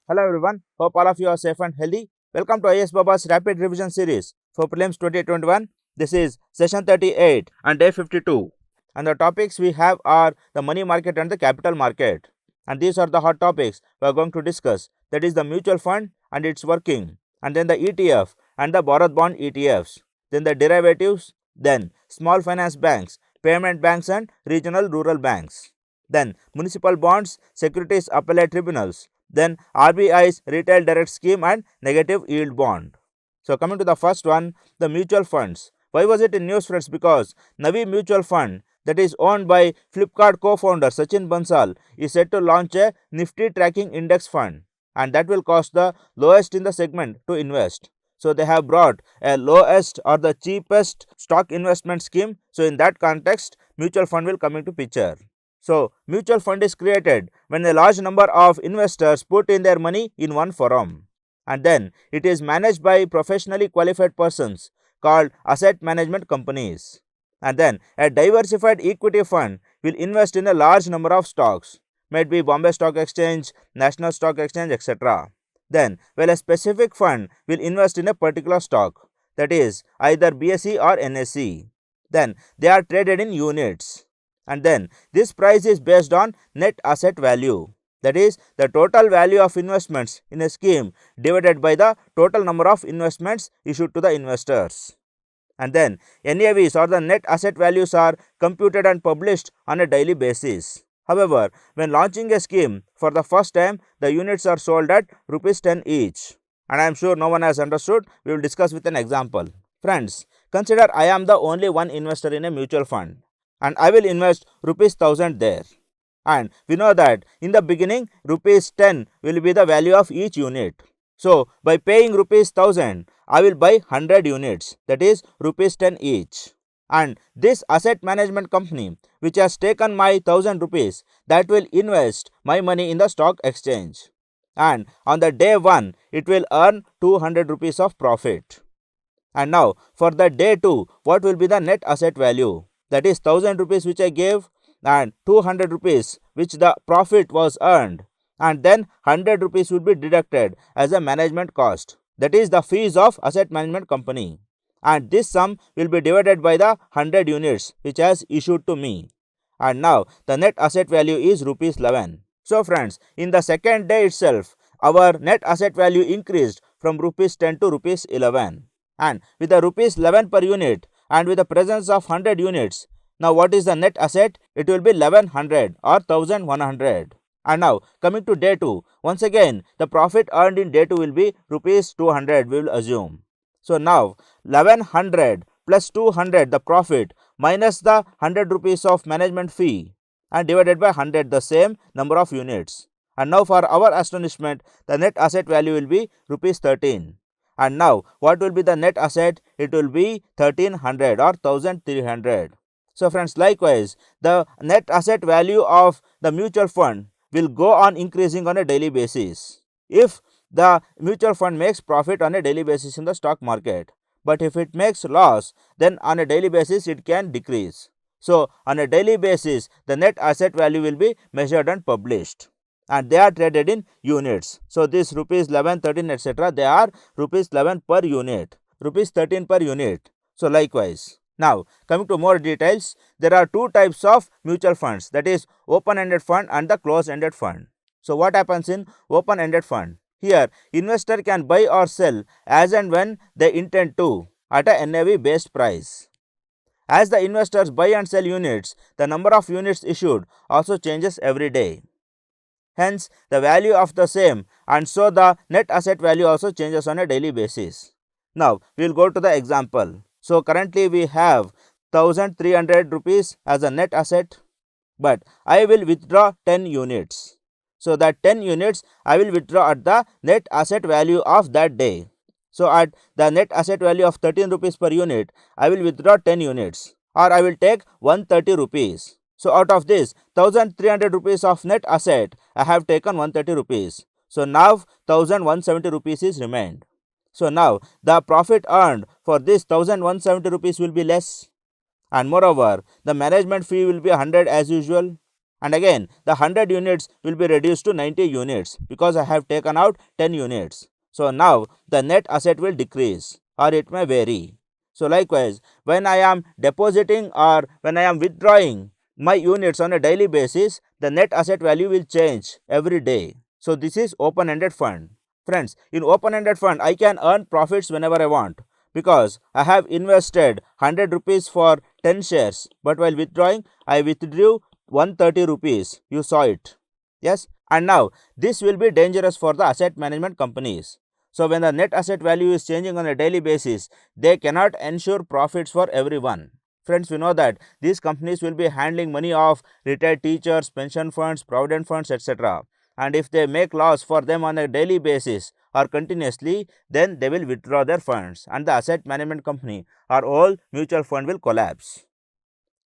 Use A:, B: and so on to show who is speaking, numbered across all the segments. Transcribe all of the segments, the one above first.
A: Hello everyone, hope all of you are safe and healthy. Welcome to IASbaba's Rapid Revision Series for Prelims 2021. This is session 38 and day 52. And the topics we have are the money market and the capital market. And these are the hot topics we are going to discuss. That is the mutual fund and its working. And then the ETF and the Bharat bond ETFs. Then the derivatives. Then small finance banks, payment banks and regional rural banks. Then municipal bonds, securities, appellate tribunals. Then RBI's retail direct scheme and negative yield bond. So coming to the first one, the mutual funds. Why was it in news, friends? Because Navi Mutual Fund, that is owned by Flipkart co-founder Sachin Bansal, is set to launch a Nifty tracking index fund, and that will cost the lowest in the segment to invest. So they have brought a lowest or the cheapest stock investment scheme. So in that context, mutual fund will come into picture. So, mutual fund is created when a large number of investors put in their money in one forum, and then it is managed by professionally qualified persons called asset management companies. And then a diversified equity fund will invest in a large number of stocks, might be Bombay Stock Exchange, National Stock Exchange, etc. Then, well, a specific fund will invest in a particular stock, that is either BSE or NSE. Then they are traded in units, and then this price is based on net asset value, that is the total value of investments in a scheme divided by the total number of investments issued to the investors. And then NAVs or the net asset values are computed and published on a daily basis. However, when launching a scheme for the first time, the units are sold at rupees 10 each, and I am sure no one has understood. We will discuss with an example. Friends, consider I am the only one investor in a mutual fund, and I will invest rupees 1000 there. And we know that in the beginning rupees 10 will be the value of each unit. So by paying rupees 1000, I will buy 100 units, that is rupees 10 each. And this asset management company which has taken my 1000 rupees, that will invest my money in the stock exchange. And on the day 1, it will earn 200 rupees of profit. And now for the day 2, what will be the net asset value? That is 1000 rupees which I gave, and 200 rupees which the profit was earned, and then 100 rupees would be deducted as a management cost, that is the fees of asset management company, and this sum will be divided by the 100 units which has issued to me, and now the net asset value is rupees 11. So friends, in the second day itself, our net asset value increased from rupees 10 to rupees 11, and with the rupees 11 per unit and with the presence of 100 units, now what is the net asset? It will be 1100 or 1100. And now coming to day 2, once again the profit earned in day 2 will be rupees 200, we will assume. So now 1100 plus 200 the profit minus the 100 rupees of management fee and divided by 100, the same number of units. And now for our astonishment, the net asset value will be rupees 13. And now what will be the net asset? It will be 1300 or 1300. So friends, likewise the net asset value of the mutual fund will go on increasing on a daily basis if the mutual fund makes profit on a daily basis in the stock market. But if it makes loss, then on a daily basis it can decrease. So on a daily basis the net asset value will be measured and published, and they are traded in units. So this rupees 11, 13, etc., they are rupees 11 per unit, rupees 13 per unit. So likewise. Now coming to more details, there are two types of mutual funds, that is open-ended fund and the closed-ended fund. So what happens in open-ended fund? Here investor can buy or sell as and when they intend to at a NAV based price. As the investors buy and sell units, the number of units issued also changes every day. Hence the value of the same, and so the net asset value also changes on a daily basis. Now we will go to the example. So currently we have 1300 rupees as a net asset, but I will withdraw 10 units. So that 10 units I will withdraw at the net asset value of that day. So at the net asset value of 13 rupees per unit, I will withdraw 10 units, or I will take 130 rupees. So out of this 1300 rupees of net asset, I have taken 130 rupees. So now 1170 rupees is remained. So now the profit earned for this 1170 rupees will be less, and moreover the management fee will be 100 as usual, and again the 100 units will be reduced to 90 units because I have taken out 10 units. So now the net asset will decrease or it may vary. So likewise, when I am depositing or when I am withdrawing my units on a daily basis, the net asset value will change every day. So this is open-ended fund. Friends, in open-ended fund, I can earn profits whenever I want because I have invested 100 rupees for 10 shares, but while withdrawing, I withdrew 130 rupees. You saw it. Yes, and now this will be dangerous for the asset management companies. So when the net asset value is changing on a daily basis, they cannot ensure profits for everyone. Friends, we know that these companies will be handling money of retired teachers, pension funds, provident funds, etc. And if they make loss for them on a daily basis or continuously, then they will withdraw their funds and the asset management company or all mutual fund will collapse.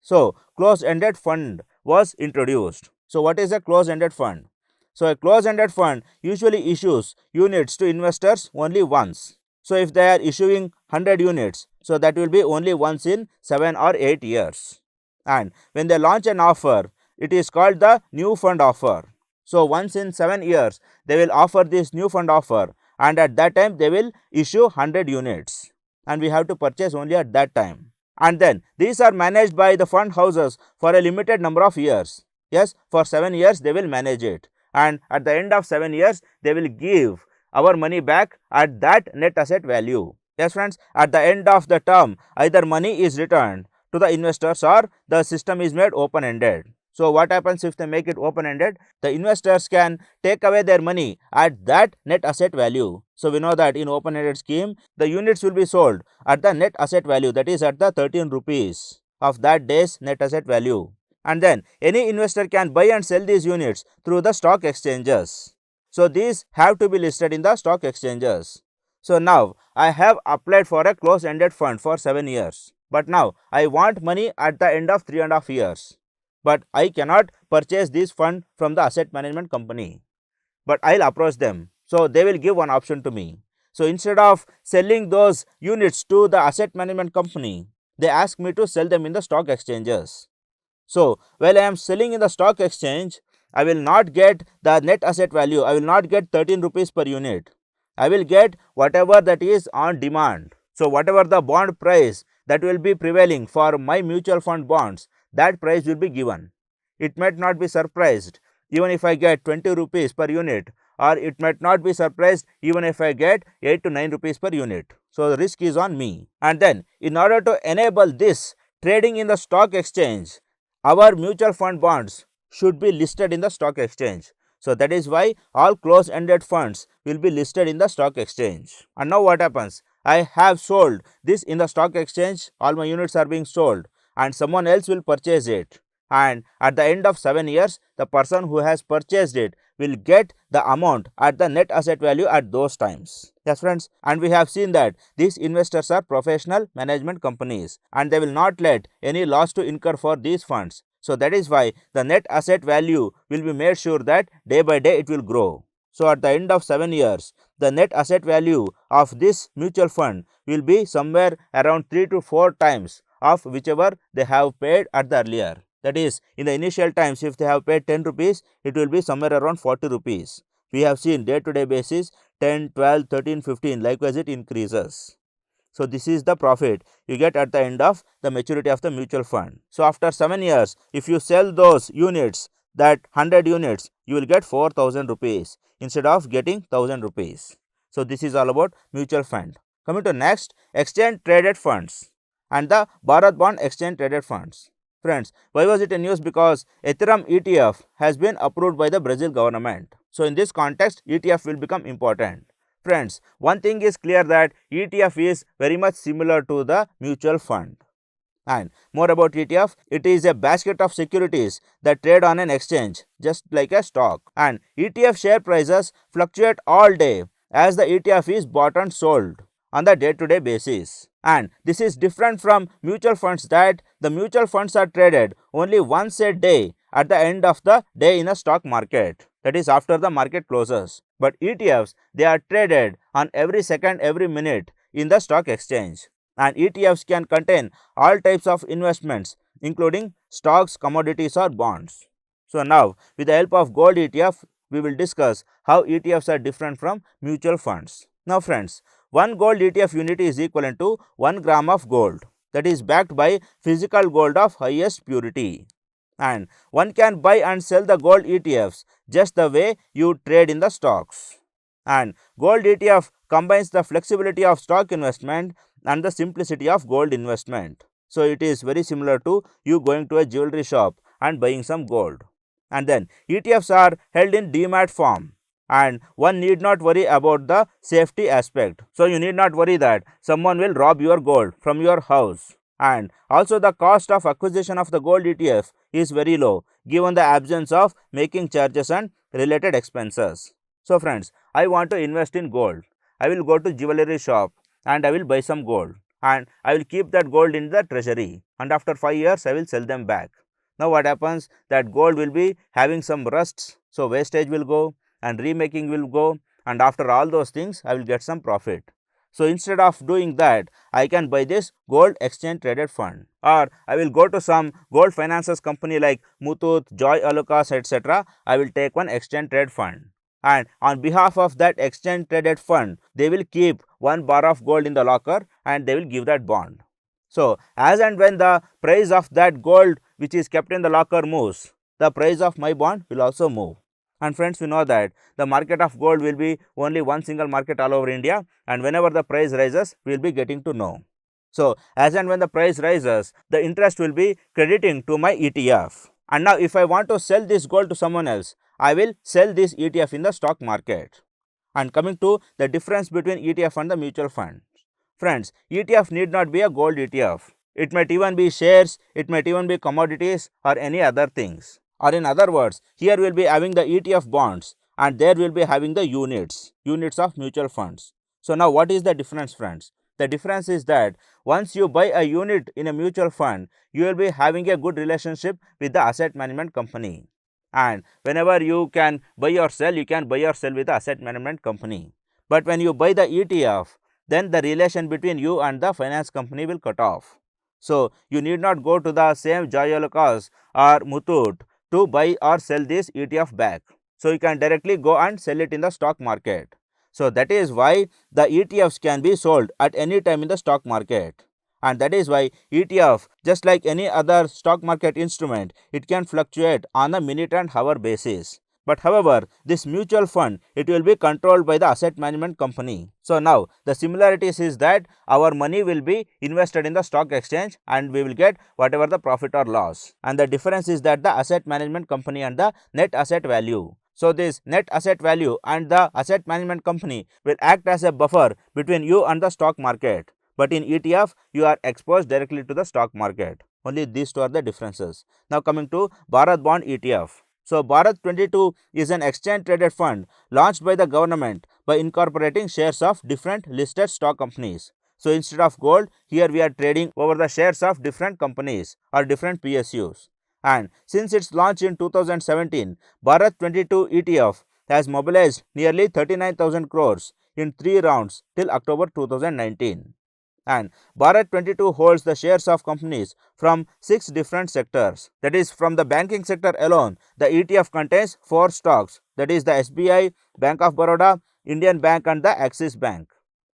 A: So closed-ended fund was introduced. So what is a closed-ended fund? So a closed-ended fund usually issues units to investors only once. So if they are issuing 100 units, so that will be only once in 7 or 8 years. And when they launch an offer, it is called the new fund offer. So once in 7 years, they will offer this new fund offer, and at that time they will issue 100 units, and we have to purchase only at that time. And then these are managed by the fund houses for a limited number of years. Yes, for 7 years they will manage it, and at the end of 7 years they will give our money back at that net asset value. Yes friends, at the end of the term, either money is returned to the investors or the system is made open-ended. So what happens if they make it open-ended? The investors can take away their money at that net asset value. So we know that in open-ended scheme, the units will be sold at the net asset value, that is at the 13 rupees of that day's net asset value. And then any investor can buy and sell these units through the stock exchanges. So these have to be listed in the stock exchanges. So now I have applied for a closed-ended fund for 7 years. But now I want money at the end of 3.5 years. But I cannot purchase this fund from the asset management company. But I'll approach them. So they will give one option to me. So instead of selling those units to the asset management company, they ask me to sell them in the stock exchanges. So while I am selling in the stock exchange, I will not get the net asset value. I will not get 13 rupees per unit. I will get whatever that is on demand. So whatever the bond price that will be prevailing for my mutual fund bonds, that price will be given. It might not be surprised even if I get 20 rupees per unit, or it might not be surprised even if I get 8 to 9 rupees per unit. So the risk is on me. And then in order to enable this trading in the stock exchange, our mutual fund bonds should be listed in the stock exchange. So that is why all closed-ended funds will be listed in the stock exchange. And now what happens? I have sold this in the stock exchange, all my units are being sold, and someone else will purchase it. And at the end of 7 years, the person who has purchased it will get the amount at the net asset value at those times. Yes friends, and we have seen that these investors are professional management companies and they will not let any loss to incur for these funds. So that is why the net asset value will be made sure that day by day it will grow. So at the end of 7 years, the net asset value of this mutual fund will be somewhere around 3 to 4 times of whichever they have paid at the earlier. That is, in the initial times, if they have paid 10 rupees, it will be somewhere around 40 rupees. We have seen day-to-day basis 10, 12, 13, 15, likewise it increases. So this is the profit you get at the end of the maturity of the mutual fund. So after 7 years, if you sell those units, that 100 units, you will get 4,000 rupees instead of getting 1,000 rupees. So this is all about mutual fund. Coming to next, exchange traded funds and the Bharat bond exchange traded funds. Friends, why was it in news? Because Ethereum ETF has been approved by the Brazil government. So in this context, ETF will become important. Friends, one thing is clear that ETF is very much similar to the mutual fund. And more about ETF, it is a basket of securities that trade on an exchange just like a stock. And ETF share prices fluctuate all day as the ETF is bought and sold on the day-to-day basis. And this is different from mutual funds, that the mutual funds are traded only once a day at the end of the day in a stock market, that is after the market closes. But ETFs, they are traded on every second, every minute in the stock exchange. And ETFs can contain all types of investments including stocks, commodities or bonds. So now with the help of gold ETF, we will discuss how ETFs are different from mutual funds. Now friends, one gold ETF unit is equivalent to 1 gram of gold, that is backed by physical gold of highest purity. And one can buy and sell the gold ETFs just the way you trade in the stocks. And gold ETF combines the flexibility of stock investment and the simplicity of gold investment. So it is very similar to you going to a jewelry shop and buying some gold. And then ETFs are held in demat form, and one need not worry about the safety aspect. So you need not worry that someone will rob your gold from your house. And also the cost of acquisition of the gold ETF is very low given the absence of making charges and related expenses. So friends, I want to invest in gold. I will go to jewelry shop and I will buy some gold, and I will keep that gold in the treasury, and after 5 years I will sell them back. Now what happens, that gold will be having some rusts, so wastage will go and remaking will go, and after all those things I will get some profit. So instead of doing that, I can buy this gold exchange traded fund, or I will go to some gold finances company like Muthoot, Joy Alucas, etc. I will take one exchange trade fund, and on behalf of that exchange traded fund, they will keep 1 bar of gold in the locker and they will give that bond. So as and when the price of that gold which is kept in the locker moves, the price of my bond will also move. And friends, we know that the market of gold will be only one single market all over India, and whenever the price rises, we will be getting to know. So as and when the price rises, the interest will be crediting to my ETF. And now if I want to sell this gold to someone else, I will sell this ETF in the stock market. And coming to the difference between ETF and the mutual fund. Friends, ETF need not be a gold ETF. It might even be shares, it might even be commodities or any other things. Or in other words, here we will be having the ETF bonds and there we will be having the units of mutual funds. So now what is the difference, friends? The difference is that once you buy a unit in a mutual fund, you will be having a good relationship with the asset management company. And whenever you can buy or sell, you can buy or sell with the asset management company. But when you buy the ETF, then the relation between you and the finance company will cut off. So you need not go to the same Joy Alucas or Muthoot to buy or sell this ETF back. So you can directly go and sell it in the stock market. So that is why the ETFs can be sold at any time in the stock market. And that is why ETF, just like any other stock market instrument, it can fluctuate on a minute and hour basis. But however, this mutual fund, it will be controlled by the asset management company. So now the similarities is that our money will be invested in the stock exchange and we will get whatever the profit or loss. And the difference is that the asset management company and the net asset value. So this net asset value and the asset management company will act as a buffer between you and the stock market. But in ETF, you are exposed directly to the stock market. Only these two are the differences. Now coming to Bharat Bond ETF. So Bharat 22 is an exchange traded fund launched by the government by incorporating shares of different listed stock companies. So instead of gold, here we are trading over the shares of different companies or different PSUs. And since its launch in 2017, Bharat 22 ETF has mobilized nearly 39,000 crores in 3 rounds till October 2019. And Bharat 22 holds the shares of companies from 6 different sectors. That is, from the banking sector alone, the ETF contains 4 stocks, that is the SBI, Bank of Baroda, Indian Bank and the Axis Bank.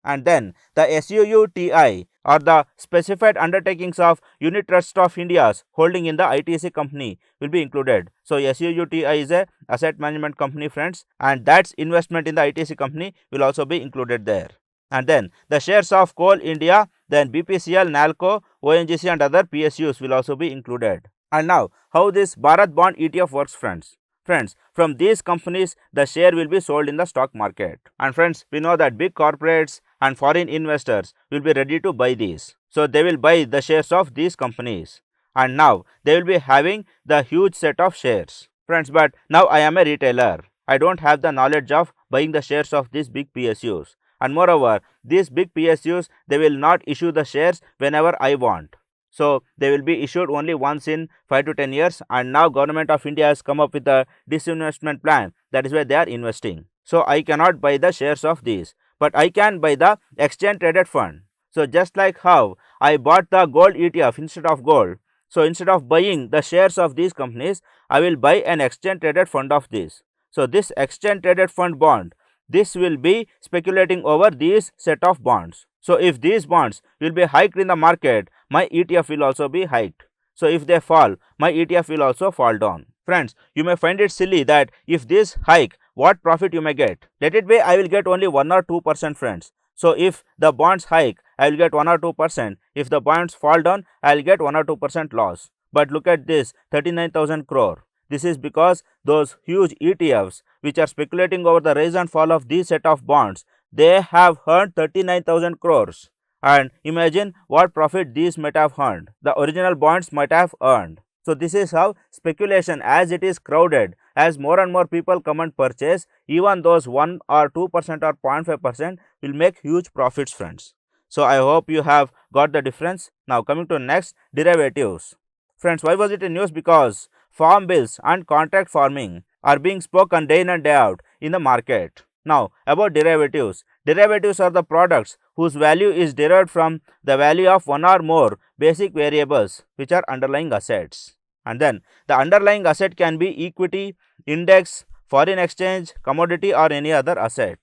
A: And then the SUUTI or the Specified Undertakings of Unit Trust of India's holding in the ITC company will be included. So SUUTI is a asset management company, friends, and that's investment in the ITC company will also be included there. And then the shares of Coal India, then BPCL, NALCO, ONGC and other PSUs will also be included. And now how this Bharat Bond ETF works, friends? Friends, from these companies the share will be sold in the stock market. And friends, we know that big corporates and foreign investors will be ready to buy these. So they will buy the shares of these companies. And now they will be having the huge set of shares. Friends, but now I am a retailer. I don't have the knowledge of buying the shares of these big PSUs. And moreover, these big PSUs, they will not issue the shares whenever I want. So they will be issued only once in 5 to 10 years, and now Government of India has come up with a disinvestment plan. That is why they are investing. So I cannot buy the shares of these, but I can buy the exchange traded fund. So just like how I bought the gold ETF instead of gold, So instead of buying the shares of these companies, I will buy an exchange traded fund of this. So this exchange traded fund bond, this will be speculating over these set of bonds. So if these bonds will be hiked in the market, my ETF will also be hiked. So if they fall, my ETF will also fall down. Friends, you may find it silly that if this hike, what profit you may get? Let it be I will get only 1 or 2%, friends. So if the bonds hike, I will get 1 or 2%. If the bonds fall down, I will get 1 or 2% loss. But look at this, 39,000 crore. This is because those huge ETFs which are speculating over the rise and fall of these set of bonds, they have earned 39,000 crores. And imagine what profit these might have earned, the original bonds might have earned. So this is how speculation, as it is crowded, as more and more people come and purchase, even those 1 or 2% or 0.5% will make huge profits, friends. So I hope you have got the difference. Now coming to next, derivatives. Friends, why was it in news? Because farm bills and contract farming are being spoken day in and day out in the market. Now about derivatives. Derivatives are the products whose value is derived from the value of one or more basic variables which are underlying assets. And then the underlying asset can be equity, index, foreign exchange, commodity or any other asset.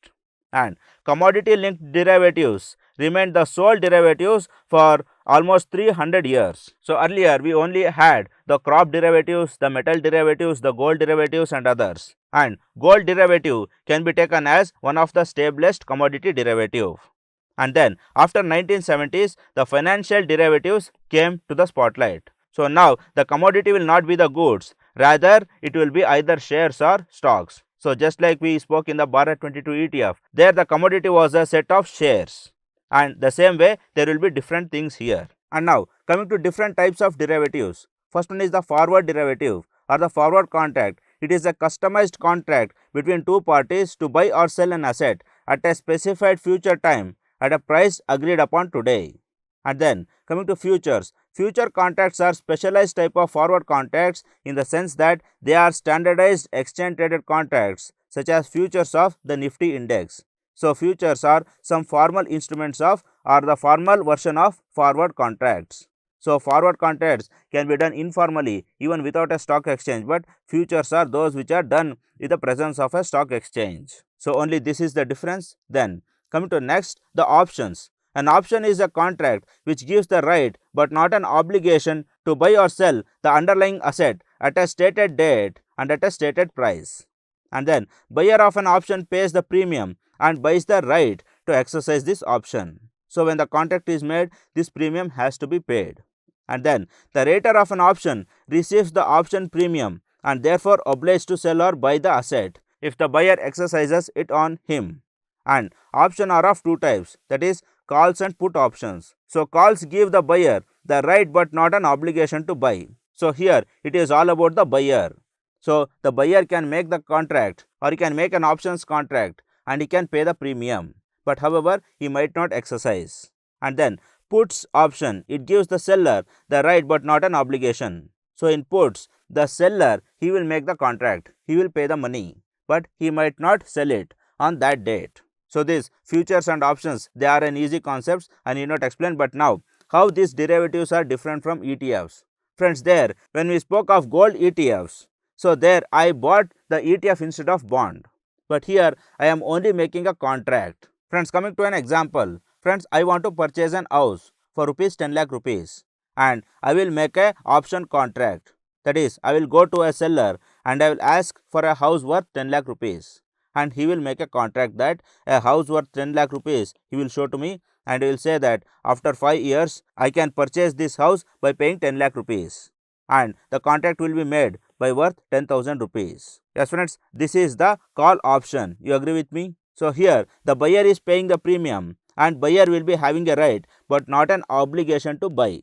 A: And commodity linked derivatives remained the sole derivatives for almost 300 years. So earlier we only had the crop derivatives, the metal derivatives, the gold derivatives and others. And gold derivative can be taken as one of the stablest commodity derivative. And then after 1970s, the financial derivatives came to the spotlight. So now the commodity will not be the goods, rather it will be either shares or stocks. So just like we spoke in the Bharat 22 ETF, there the commodity was a set of shares, and the same way there will be different things here. And now coming to different types of derivatives. First one is the forward derivative or the forward contract. It is a customized contract between two parties to buy or sell an asset at a specified future time at a price agreed upon today. And then coming to futures. Future contracts are specialized type of forward contracts in the sense that they are standardized exchange traded contracts such as futures of the Nifty index. So futures are some formal instruments of or the formal version of forward contracts. So forward contracts can be done informally even without a stock exchange, but futures are those which are done with the presence of a stock exchange. So only this is the difference. Then coming to next, the options. An option is a contract which gives the right but not an obligation to buy or sell the underlying asset at a stated date and at a stated price. And then buyer of an option pays the premium and buys the right to exercise this option. So when the contract is made, this premium has to be paid. And then the rater of an option receives the option premium and therefore obliged to sell or buy the asset if the buyer exercises it on him. And options are of two types, that is calls and put options. So calls give the buyer the right but not an obligation to buy. So here it is all about the buyer. So the buyer can make the contract or he can make an options contract and he can pay the premium, but however he might not exercise. And then puts option, it gives the seller the right but not an obligation. So in puts, the seller, he will make the contract, he will pay the money, but he might not sell it on that date. So these futures and options, they are an easy concepts and you not explain. But now how these derivatives are different from ETFs. Friends, there when we spoke of gold ETFs, so there I bought the ETF instead of bond, but here I am only making a contract. Friends, coming to an example, friends, I want to purchase an house for rupees 10 lakh rupees and I will make a option contract. That is, I will go to a seller and I will ask for a house worth 10 lakh rupees. And he will make a contract that a house worth 10 lakh rupees he will show to me and he will say that after 5 years I can purchase this house by paying 10 lakh rupees and the contract will be made by worth 10,000 rupees. Yes friends, this is the call option. You agree with me? So here the buyer is paying the premium and buyer will be having a right but not an obligation to buy.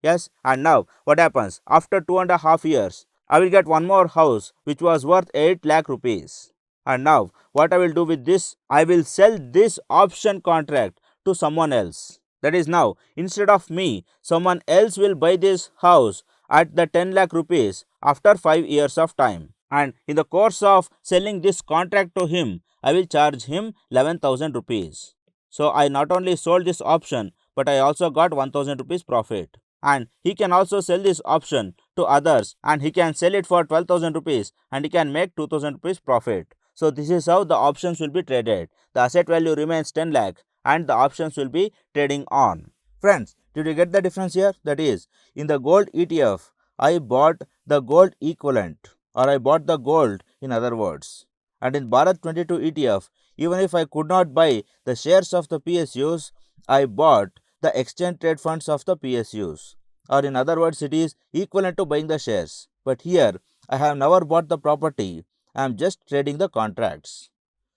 A: Yes, and now what happens? After 2.5 years I will get one more house which was worth 8 lakh rupees. And now what I will do with this? I will sell this option contract to someone else. That is, now instead of me, someone else will buy this house at the 10 lakh rupees after 5 years of time. And in the course of selling this contract to him, I will charge him 11,000 rupees. So I not only sold this option, but I also got 1,000 rupees profit. and he can also sell this option to others, and he can sell it for 12,000 rupees and he can make 2,000 rupees profit. So this is how the options will be traded. The asset value remains 10 lakh and the options will be trading on. Friends, did you get the difference here? That is, in the gold ETF, I bought the gold equivalent, or I bought the gold in other words. And in Bharat 22 ETF, even if I could not buy the shares of the PSUs, I bought the exchange trade funds of the PSUs. Or in other words, it is equivalent to buying the shares. But here, I have never bought the property, I am just trading the contracts.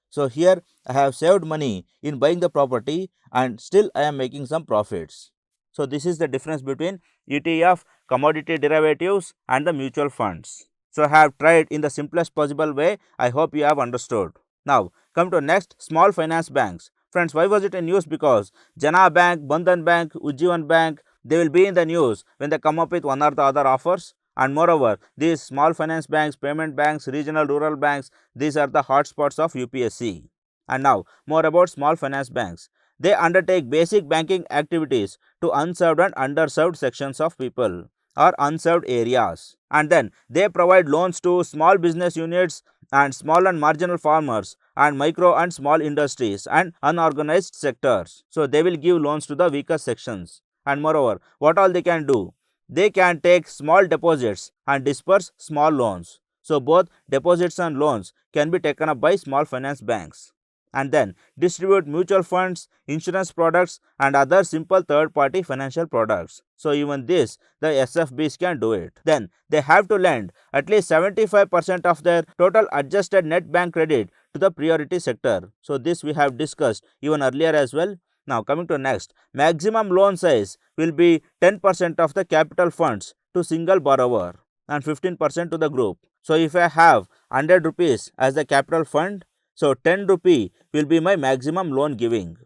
A: So here I have saved money in buying the property and still I am making some profits. So this is the difference between ETF, commodity derivatives and the mutual funds. So I have tried in the simplest possible way. I hope you have understood. Now come to next, small finance banks. Friends, why was it in news? Because Jana Bank, Bandhan Bank, Ujjivan Bank, they will be in the news when they come up with one or the other offers. And moreover, these small finance banks, payment banks, regional rural banks, these are the hotspots of UPSC. And now, more about small finance banks. They undertake basic banking activities to unserved and underserved sections of people or unserved areas. And then they provide loans to small business units and small and marginal farmers and micro and small industries and unorganized sectors. So they will give loans to the weaker sections. And moreover, what all they can do? They can take small deposits and disperse small loans. So both deposits and loans can be taken up by small finance banks. And then distribute mutual funds, insurance products and other simple third party financial products. So even this, the SFBs can do it. Then they have to lend at least 75% of their total adjusted net bank credit to the priority sector. So this we have discussed even earlier as well. Now coming to next, maximum loan size will be 10% of the capital funds to single borrower and 15% to the group. So if I have 100 rupees as the capital fund, so 10 rupee will be my maximum loan giving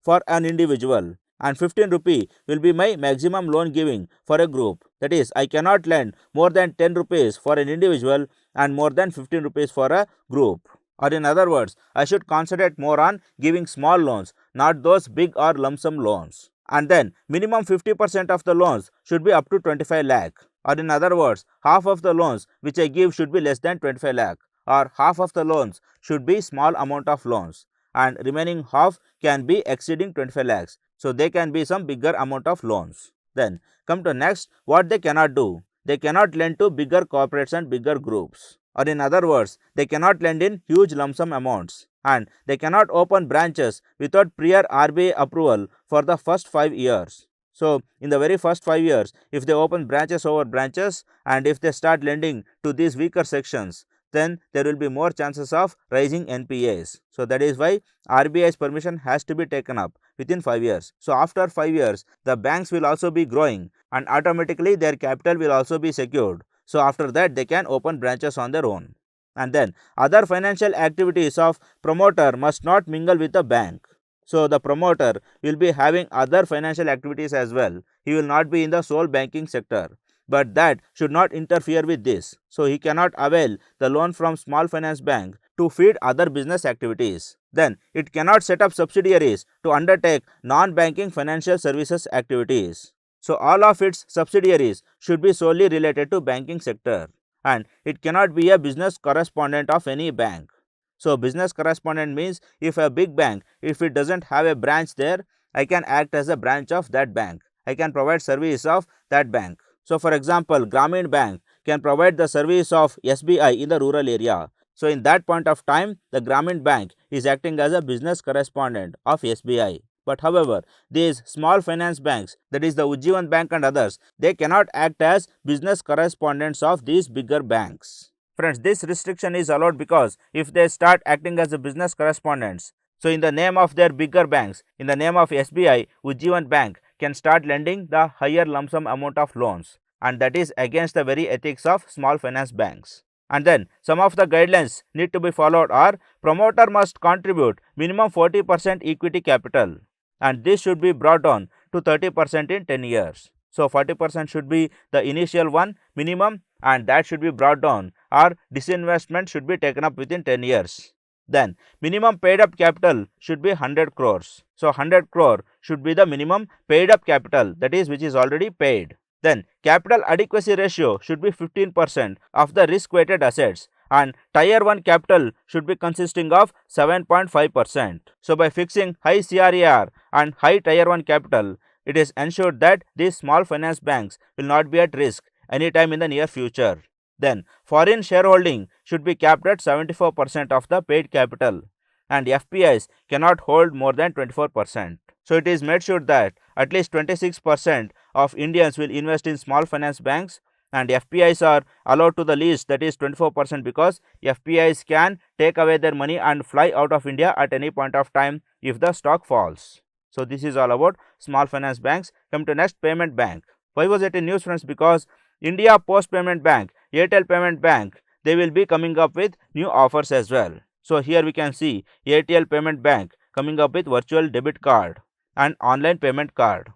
A: for an individual and 15 rupee will be my maximum loan giving for a group. That is, I cannot lend more than 10 rupees for an individual and more than 15 rupees for a group. Or in other words, I should concentrate more on giving small loans, not those big or lump sum loans. And then minimum 50% of the loans should be up to 25 lakh. Or in other words, half of the loans which I give should be less than 25 lakh. Or half of the loans should be small amount of loans and remaining half can be exceeding 25 lakhs. So they can be some bigger amount of loans. Then come to next, what they cannot do. They cannot lend to bigger corporates and bigger groups. Or in other words, they cannot lend in huge lump sum amounts and they cannot open branches without prior RBI approval for the first 5 years. So in the very first 5 years, if they open branches over branches and if they start lending to these weaker sections, then there will be more chances of rising NPAs. So that is why RBI's permission has to be taken up within 5 years. So after 5 years, the banks will also be growing and automatically their capital will also be secured. So after that, they can open branches on their own. And then other financial activities of promoter must not mingle with the bank. So the promoter will be having other financial activities as well. He will not be in the sole banking sector. But that should not interfere with this. So he cannot avail the loan from small finance bank to feed other business activities. Then it cannot set up subsidiaries to undertake non-banking financial services activities. So all of its subsidiaries should be solely related to banking sector and it cannot be a business correspondent of any bank. So business correspondent means if a big bank, if it doesn't have a branch there, I can act as a branch of that bank. I can provide service of that bank. So for example, Grameen Bank can provide the service of SBI in the rural area. So in that point of time, the Grameen Bank is acting as a business correspondent of SBI. But however, these small finance banks, that is the Ujjivan Bank and others, they cannot act as business correspondents of these bigger banks. Friends, this restriction is allowed because if they start acting as a business correspondents, so in the name of their bigger banks, in the name of SBI, Ujjivan Bank can start lending the higher lump sum amount of loans and that is against the very ethics of small finance banks. And then some of the guidelines need to be followed are promoter must contribute minimum 40% equity capital and this should be brought down to 30% in 10 years. So 40% should be the initial one minimum and that should be brought down or disinvestment should be taken up within 10 years. Then minimum paid up capital should be 100 crores. So 100 crore should be the minimum paid up capital, that is which is already paid. Then capital adequacy ratio should be 15% of the risk weighted assets, and tier 1 capital should be consisting of 7.5%. So by fixing high CRAR and high tier 1 capital, it is ensured that these small finance banks will not be at risk anytime in the near future. Then foreign shareholding should be capped at 74% of the paid capital, and FPIs cannot hold more than 24%. So it is made sure that at least 26% of Indians will invest in small finance banks, and FPIs are allowed to the least, that is 24%, because FPIs can take away their money and fly out of India at any point of time if the stock falls. So this is all about small finance banks. Come to next, payment bank. Why was it in news, friends? Because India Post Payment Bank, Airtel Payment Bank, they will be coming up with new offers as well. So here we can see Airtel Payment Bank coming up with virtual debit card and online payment card.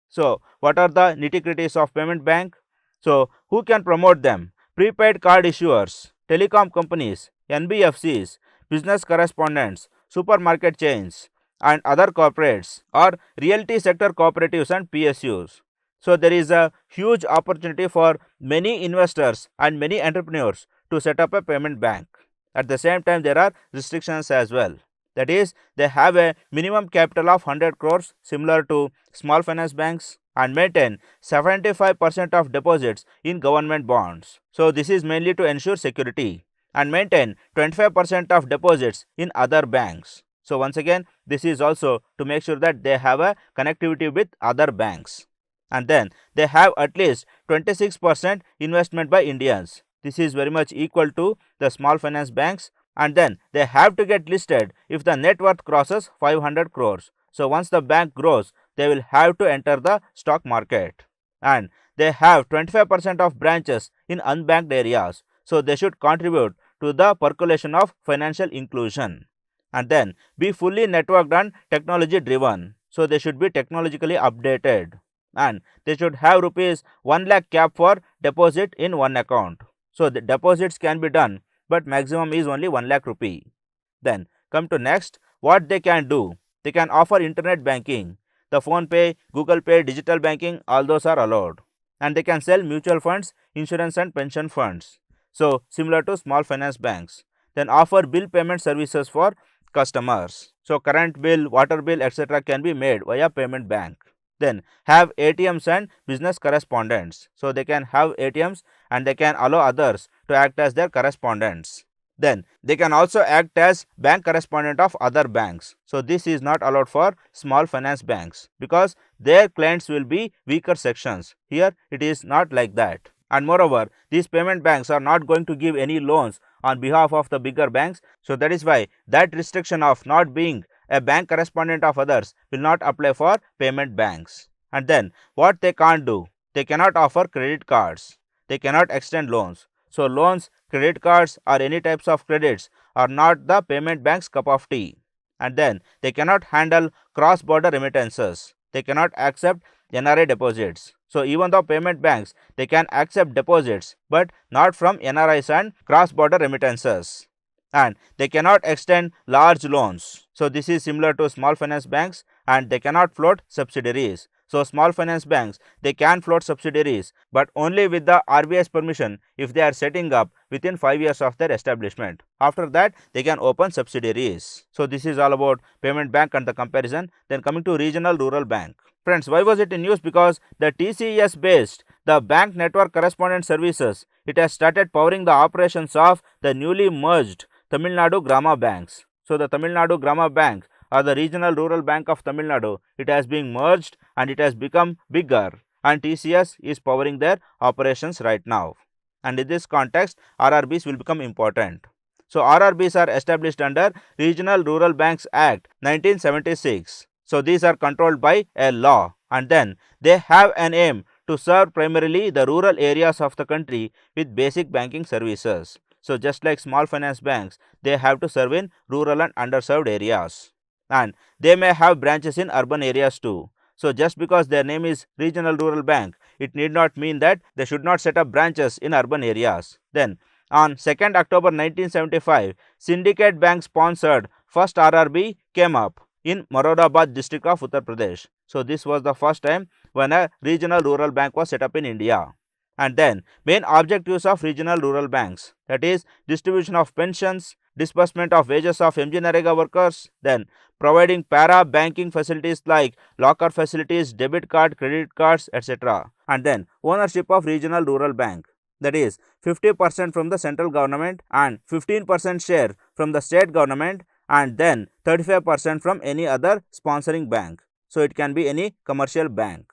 A: So what are the nitty-gritties of payment bank? So who can promote them? Prepaid card issuers, telecom companies, NBFCs, business correspondents, supermarket chains, and other corporates, or realty sector cooperatives and PSUs. So there is a huge opportunity for many investors and many entrepreneurs to set up a payment bank. At the same time, there are restrictions as well. That is, they have a minimum capital of 100 crores similar to small finance banks, and maintain 75% of deposits in government bonds. So this is mainly to ensure security, and maintain 25% of deposits in other banks. So once again, this is also to make sure that they have a connectivity with other banks. And then they have at least 26% investment by Indians. This is very much equal to the small finance banks. And then they have to get listed if the net worth crosses 500 crores. So once the bank grows, they will have to enter the stock market. And they have 25% of branches in unbanked areas. So they should contribute to the percolation of financial inclusion. And then be fully networked and technology driven. So they should be technologically updated. And they should have rupees 1 lakh cap for deposit in one account. So the deposits can be done, but maximum is only 1 lakh rupee. Then come to next, what they can do. They can offer internet banking. The phone pay, Google Pay, digital banking, all those are allowed. And they can sell mutual funds, insurance and pension funds. So similar to small finance banks. Then offer bill payment services for customers. So current bill, water bill, etc. can be made via payment bank. Then have ATMs and business correspondents. So they can have ATMs and they can allow others to act as their correspondents. Then they can also act as bank correspondent of other banks. So this is not allowed for small finance banks because their clients will be weaker sections. Here it is not like that. And moreover, these payment banks are not going to give any loans on behalf of the bigger banks. So that is why that restriction of not being a bank correspondent of others will not apply for payment banks. And then what they can't do, they cannot offer credit cards, they cannot extend loans. So loans, credit cards or any types of credits are not the payment bank's cup of tea. And then they cannot handle cross border remittances, they cannot accept NRI deposits. So even though payment banks, they can accept deposits but not from NRIs and cross border remittances. And they cannot extend large loans. So this is similar to small finance banks, and they cannot float subsidiaries. So small finance banks, they can float subsidiaries but only with the RBI's permission if they are setting up within 5 years of their establishment. After that, they can open subsidiaries. So this is all about payment bank and the comparison. Then coming to regional rural bank. Friends, why was it in news? Because the TCS based the bank network correspondent services, it has started powering the operations of the newly merged Tamil Nadu Grama banks. So the Tamil Nadu Grama bank or the regional rural bank of Tamil Nadu, it has been merged and it has become bigger, and TCS is powering their operations right now. And in this context, RRBs will become important. So RRBs are established under Regional Rural Banks Act 1976. So these are controlled by a law, and then they have an aim to serve primarily the rural areas of the country with basic banking services. So just like small finance banks, they have to serve in rural and underserved areas. And they may have branches in urban areas too. So just because their name is Regional Rural Bank, it need not mean that they should not set up branches in urban areas. Then on 2nd October 1975, Syndicate Bank sponsored first RRB came up, in Moradabad district of Uttar Pradesh. So this was the first time when a regional rural bank was set up in India. And then main objectives of regional rural banks, that is distribution of pensions, disbursement of wages of MG workers, then providing para banking facilities like locker facilities, debit card, credit cards, etc. And then ownership of regional rural bank, that is 50% from the central government and 15% share from the state government, and then 35% from any other sponsoring bank. So it can be any commercial bank.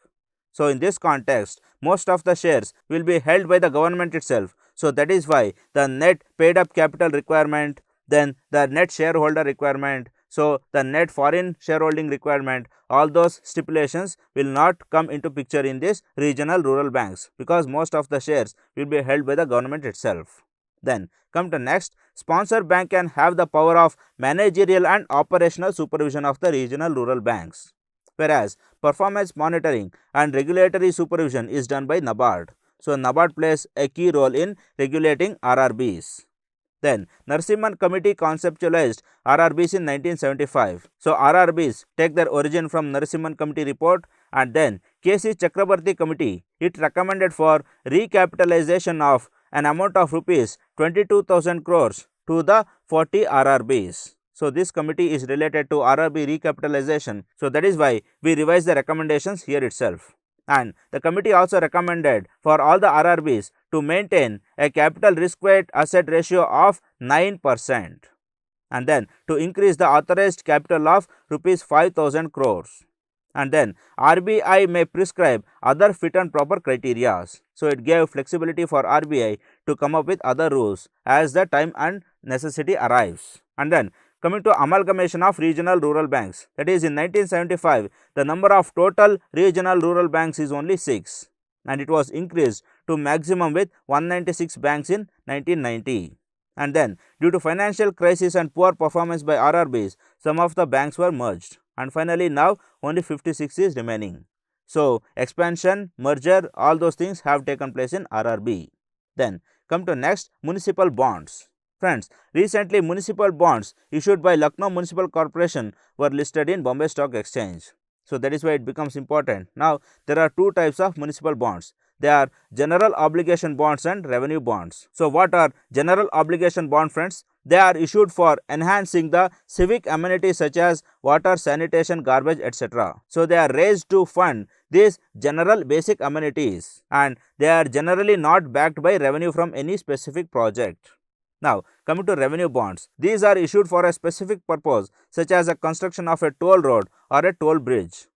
A: So in this context, most of the shares will be held by the government itself. So that is why the net paid up capital requirement, then the net shareholder requirement, so the net foreign shareholding requirement, all those stipulations will not come into picture in this regional rural banks, because most of the shares will be held by the government itself. Then come to next, sponsor bank can have the power of managerial and operational supervision of the regional rural banks, whereas performance monitoring and regulatory supervision is done by NABARD. So NABARD plays a key role in regulating RRBs. Then Narasimhan Committee conceptualized RRBs in 1975. So RRBs take their origin from Narasimhan Committee report, and then K.C. Chakrabarty Committee, it recommended for recapitalization of an amount of rupees 22,000 crores to the 40 RRBs. So this committee is related to RRB recapitalization. So that is why we revise the recommendations here itself. And the committee also recommended for all the RRBs to maintain a capital risk weight asset ratio of 9%, and then to increase the authorized capital of rupees 5,000 crores. And then RBI may prescribe other fit and proper criteria. So it gave flexibility for RBI to come up with other rules as the time and necessity arrives. And then coming to amalgamation of regional rural banks, that is in 1975, the number of total regional rural banks is only 6, and it was increased to maximum with 196 banks in 1990. And then due to financial crisis and poor performance by RRBs, some of the banks were merged, and finally now only 56 is remaining. So expansion, merger, all those things have taken place in RRB. Then come to next, municipal bonds. Friends, recently municipal bonds issued by Lucknow Municipal Corporation were listed in Bombay Stock Exchange. So that is why it becomes important. Now there are two types of municipal bonds. They are general obligation bonds and revenue bonds. So what are general obligation bond, friends? They are issued for enhancing the civic amenities such as water, sanitation, garbage, etc. So they are raised to fund these general basic amenities, and they are generally not backed by revenue from any specific project. Now coming to revenue bonds, these are issued for a specific purpose such as a construction of a toll road or a toll bridge.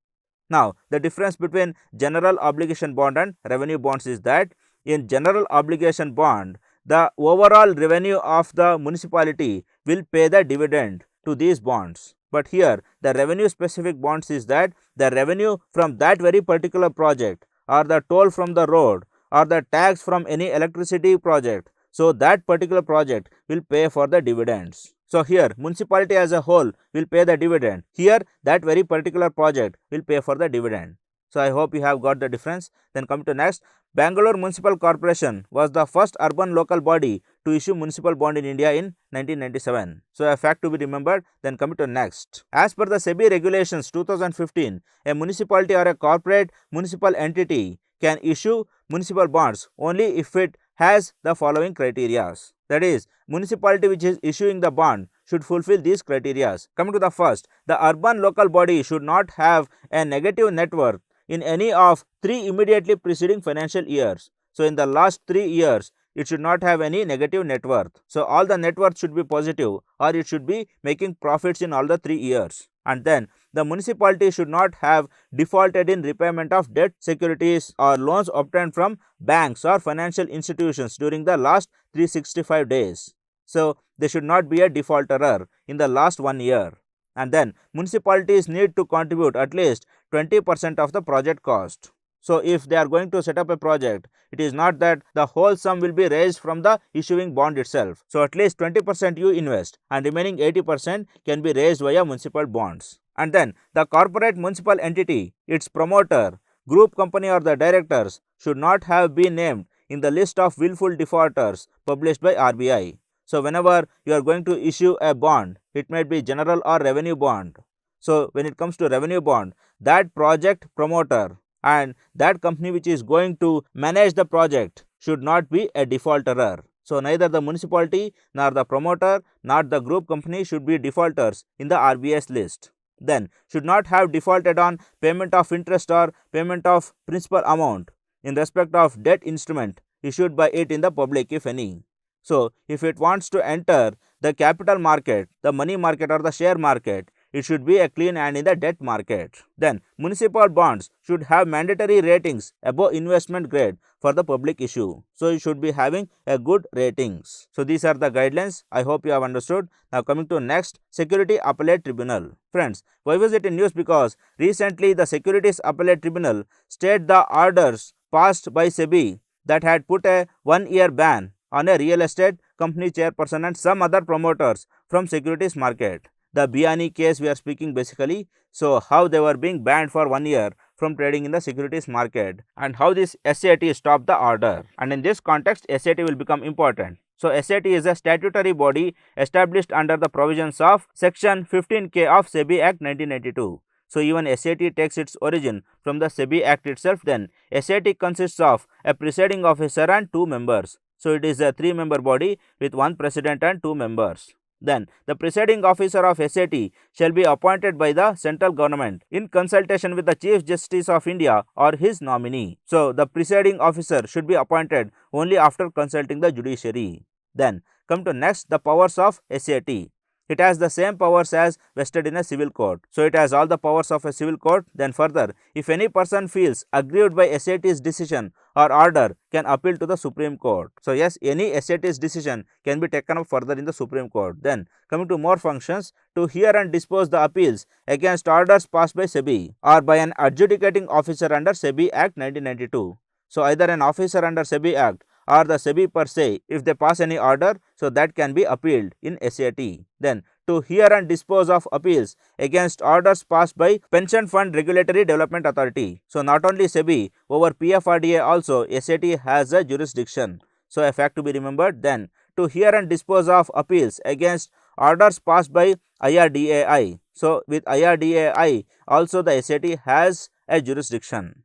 A: Now the difference between general obligation bond and revenue bonds is that in general obligation bond, the overall revenue of the municipality will pay the dividend to these bonds. But here the revenue specific bonds is that the revenue from that very particular project, or the toll from the road, or the tax from any electricity project, so that particular project will pay for the dividends. So here municipality as a whole will pay the dividend. Here that very particular project will pay for the dividend. So I hope you have got the difference. Then come to next, Bangalore Municipal Corporation was the first urban local body to issue municipal bond in India in 1997. So a fact to be remembered. Then come to next. As per the SEBI regulations 2015, a municipality or a corporate municipal entity can issue municipal bonds only if it has the following criteria. That is, municipality which is issuing the bond should fulfill these criteria. Coming to the first, the urban local body should not have a negative net worth in any of 3 immediately preceding financial years. So in the last 3 years, it should not have any negative net worth. So all the net worth should be positive, or it should be making profits in all the 3 years. And then the municipality should not have defaulted in repayment of debt, securities, or loans obtained from banks or financial institutions during the last 365 days. So they should not be a defaulterer in the last 1 year. And then municipalities need to contribute at least 20% of the project cost. So if they are going to set up a project, it is not that the whole sum will be raised from the issuing bond itself. So at least 20% you invest, and remaining 80% can be raised via municipal bonds. And then the corporate municipal entity, its promoter, group company, or the directors should not have been named in the list of willful defaulters published by RBI. So whenever you are going to issue a bond, it might be general or revenue bond, So when it comes to revenue bond, that project promoter and that company which is going to manage the project should not be a defaulterer. So neither the municipality nor the promoter nor the group company should be defaulters in the RBI's list. Then should not have defaulted on payment of interest or payment of principal amount in respect of debt instrument issued by it in the public, if any. So if it wants to enter the capital market, the money market or the share market, it should be a clean and in the debt market. Then municipal bonds should have mandatory ratings above investment grade for the public issue. So you should be having a good ratings. So these are the guidelines. I hope you have understood. Now coming to next, Security Appellate Tribunal. Friends, why was it in news? Because recently the Securities Appellate Tribunal stayed the orders passed by SEBI that had put a 1-year ban on a real estate company chairperson and some other promoters from securities market. The Biani case we are speaking basically. So how they were being banned for 1 year from trading in the securities market and how this SAT stopped the order. And in this context, SAT will become important. So SAT is a statutory body established under the provisions of Section 15K of SEBI Act 1992. So even SAT takes its origin from the SEBI Act itself. Then SAT consists of a presiding officer and 2 members. So it is a 3-member body with 1 president and 2 members. Then the presiding officer of SAT shall be appointed by the central government in consultation with the Chief Justice of India or his nominee. So the presiding officer should be appointed only after consulting the judiciary. Then come to next, the powers of SAT. It has the same powers as vested in a civil court. So it has all the powers of a civil court. Then further, if any person feels aggrieved by SAT's decision or order, can appeal to the Supreme Court. So yes, any SAT's decision can be taken up further in the Supreme Court. Then coming to more functions, to hear and dispose the appeals against orders passed by SEBI or by an adjudicating officer under SEBI Act 1992. So either an officer under SEBI Act or the SEBI per se, if they pass any order, so that can be appealed in SAT. Then to hear and dispose of appeals against orders passed by Pension Fund Regulatory Development Authority. So not only SEBI, over PFRDA also SAT has a jurisdiction. So a fact to be remembered. Then to hear and dispose of appeals against orders passed by IRDAI. So with IRDAI also the SAT has a jurisdiction.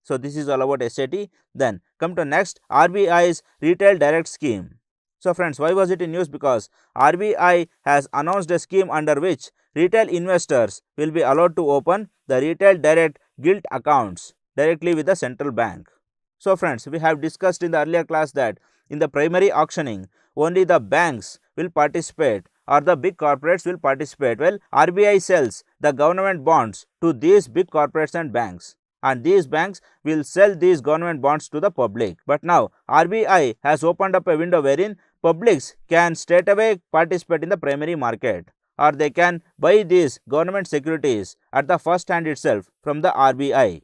A: So this is all about SAT. Then come to next, RBI's Retail Direct Scheme. So friends, why was it in news? Because RBI has announced a scheme under which retail investors will be allowed to open the retail direct gilt accounts directly with the central bank. So friends, we have discussed in the earlier class that in the primary auctioning, only the banks will participate or the big corporates will participate. Well, RBI sells the government bonds to these big corporates and banks, and these banks will sell these government bonds to the public. But now RBI has opened up a window wherein publics can straight away participate in the primary market, or they can buy these government securities at the first hand itself from the RBI.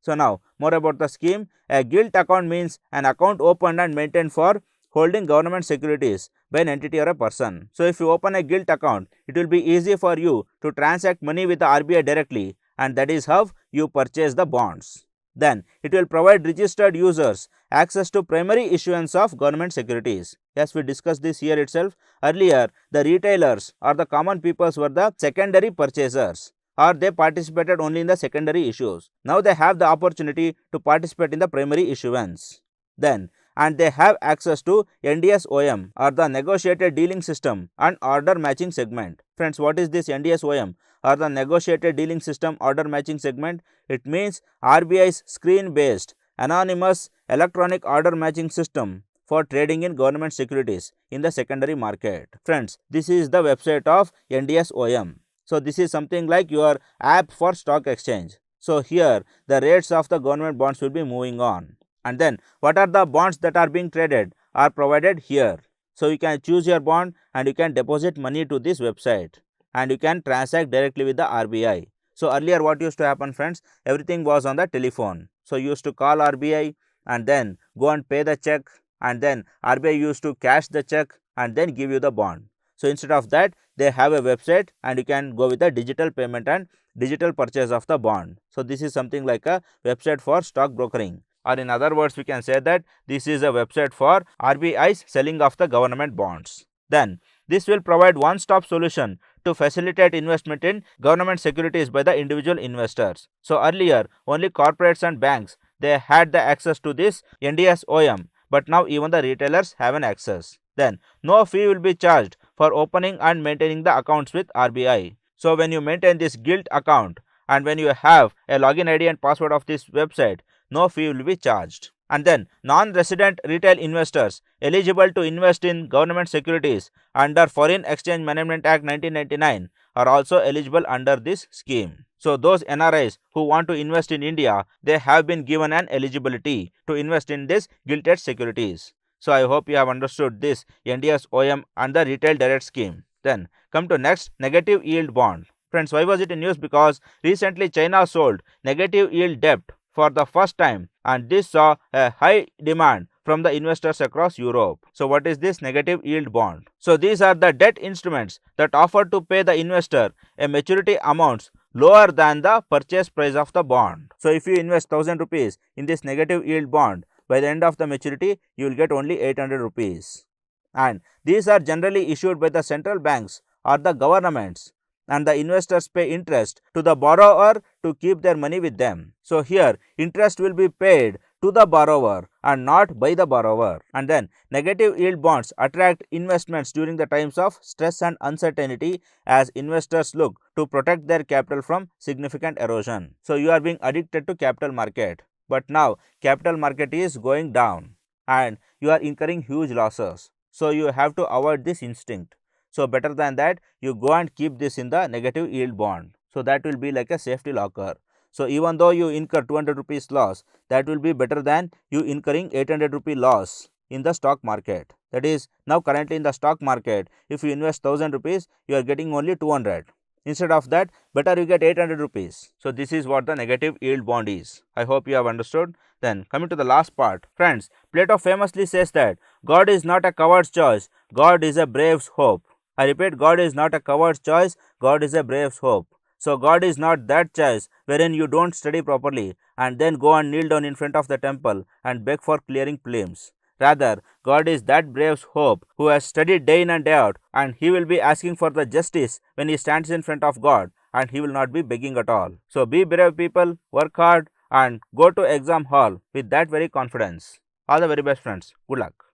A: So now more about the scheme. A gilt account means an account opened and maintained for holding government securities by an entity or a person. So if you open a gilt account, it will be easy for you to transact money with the RBI directly, and that is how you purchase the bonds. Then it will provide registered users access to primary issuance of government securities. Yes, we discussed this here itself. Earlier, the retailers or the common peoples were the secondary purchasers, or they participated only in the secondary issues. Now they have the opportunity to participate in the primary issuance. Then and they have access to NDSOM or the negotiated dealing system and order matching segment. Friends, what is this NDSOM or the negotiated dealing system order matching segment? It means RBI's screen based anonymous electronic order matching system for trading in government securities in the secondary market. Friends, this is the website of NDSOM. So this is something like your app for stock exchange. So here the rates of the government bonds will be moving on. And then what are the bonds that are being traded are provided here. So you can choose your bond and you can deposit money to this website, and you can transact directly with the RBI. So earlier what used to happen, friends, everything was on the telephone. So you used to call RBI and then go and pay the check, and then RBI used to cash the check and then give you the bond. So instead of that, they have a website and you can go with the digital payment and digital purchase of the bond. So this is something like a website for stock brokering. Or in other words, we can say that this is a website for RBI's selling of the government bonds. Then this will provide one-stop solution to facilitate investment in government securities by the individual investors. So earlier only corporates and banks they had the access to this NDS-OM, but now even the retailers have an access. Then no fee will be charged for opening and maintaining the accounts with RBI. So when you maintain this Gilt account and when you have a login ID and password of this website, no fee will be charged. And then non-resident retail investors eligible to invest in government securities under Foreign Exchange Management Act 1999 are also eligible under this scheme. So those NRIs who want to invest in India, they have been given an eligibility to invest in this gilted securities. So I hope you have understood this NDS-OM and the retail direct scheme. Then come to next, negative yield bond. Friends, why was it in news? Because recently China sold negative yield debt for the first time, and this saw a high demand from the investors across Europe. So what is this negative yield bond? So these are the debt instruments that offer to pay the investor a maturity amounts lower than the purchase price of the bond. So if you invest 1000 rupees in this negative yield bond, by the end of the maturity you will get only 800 rupees. And these are generally issued by the central banks or the governments, and the investors pay interest to the borrower to keep their money with them. So here interest will be paid to the borrower and not by the borrower. And then negative yield bonds attract investments during the times of stress and uncertainty as investors look to protect their capital from significant erosion. So you are being addicted to capital market, but now capital market is going down and you are incurring huge losses. So you have to avoid this instinct. So better than that, you go and keep this in the negative yield bond. So that will be like a safety locker. So even though you incur 200 rupees loss, that will be better than you incurring 800 rupee loss in the stock market. That is, now currently in the stock market, if you invest 1000 rupees, you are getting only 200. Instead of that, better you get 800 rupees. So this is what the negative yield bond is. I hope you have understood. Then coming to the last part. Friends, Plato famously says that God is not a coward's choice, God is a brave's hope. I repeat, God is not a coward's choice, God is a brave's hope. So God is not that choice wherein you don't study properly and then go and kneel down in front of the temple and beg for clearing prelims. Rather, God is that brave's hope who has studied day in and day out, and he will be asking for the justice when he stands in front of God, and he will not be begging at all. So be brave people, work hard and go to exam hall with that very confidence. All the very best friends. Good luck.